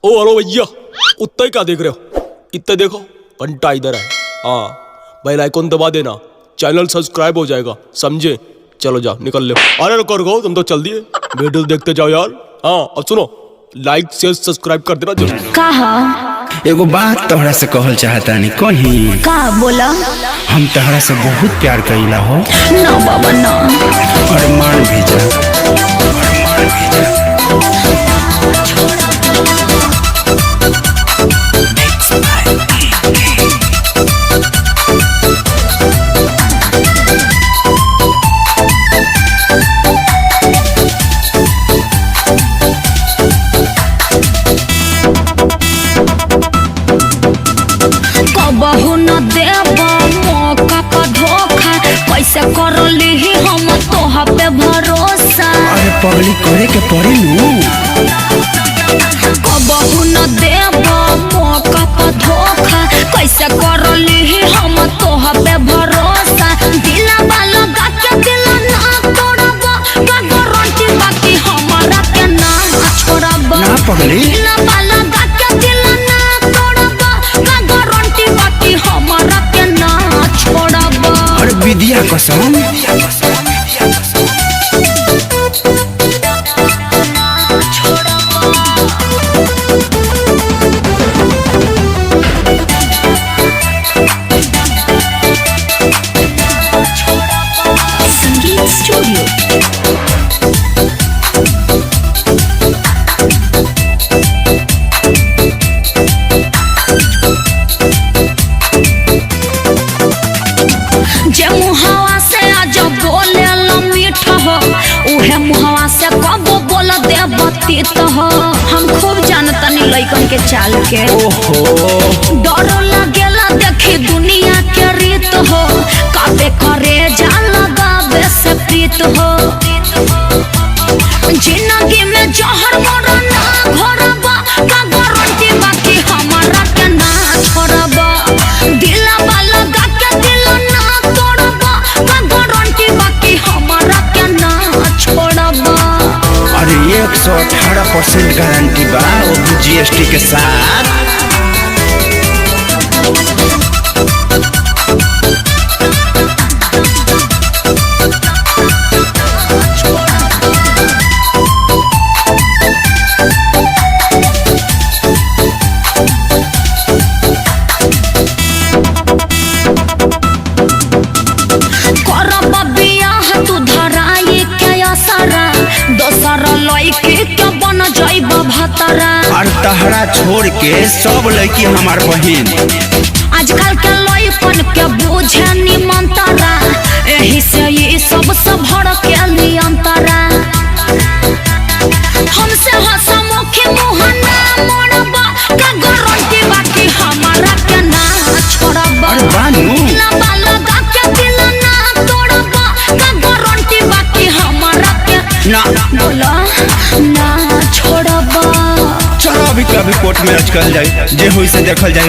ओ hello भैया, उत्ता ही क्या देख रहे हो? इतना देखो, घंटा इधर है। हाँ, बेल आइकन दबा देना, चैनल सब्सक्राइब हो जाएगा, समझे? चलो जाओ, निकल लो। अरे रुको, तुम तो चल दिए। वीडियो देखते जाओ यार। हाँ, अब सुनो, लाइक शेयर सब्सक्राइब कर देना जरूर। कहा एगो बात तोहरा से कहल चाहता नहीं कहीं। का बोला? हम तोहरा से बहुत प्यार कइला हो। ना बाबा ना। अरमान भेजा। कबहू न देबा मौका का धोखा, कैसे कर ली हम तोहा पे भरोसा। अरे पगली करे के पड़ी नू। कबहू न देबा मौका का धोखा, कैसे कर ली हम तोहा पे भरोसा। दिला वाला गाके दिल ना तोड़बा, का गारंटी बाकी हमारा के ना छोड़बा। ना पगली। दिला वाला गाके दिल ना तोड़बा, का गारंटी बाकी हमारा के ना छोड़बा। अरे विद्या कसम। संगीत स्टूडियो। जे मुहावा से आज बोले मीठ हो, उहे मुहावा से कब बोल दे बतीत हो। हम खूब जानतनी लइकन के चाल के। ओहो डर लगेला देखी दुनिया के रीत हो, काबे करे जा लगावे से प्रीत हो। जिंदगी में जहर मरा ना घोरबा, का गारंटी बाकी हमारा के ना छोड़बा। दिला वाला गाके दिल ना तोड़बा, का गारंटी बाकी हमारा के ना छोड़बा। अरे 118% गारंटी बा, वो भी GST के साथ। करबा बियाह तू धराई के असरा, दोसर लइके के बन जाइब भतरा। और तहरा छोड़ के सब लड़की हमार बहिन। आजकल के लइकन के बुझे निमंतरा, एही से ये सब भड़ के नियंतरा। हमसे हंसमुखी मुँह ना मोड़बा, का गारंटी बाकी हमारा के ना छोड़बा। अरे बानू। दिला वाला गाके दिल ना तोड़बा, का गारंटी बाकी हमारा के ना बोला ना छोड़बा। चलो अभी कभी कोर्ट में अटकल जाए, जे हुई से देखल जाए।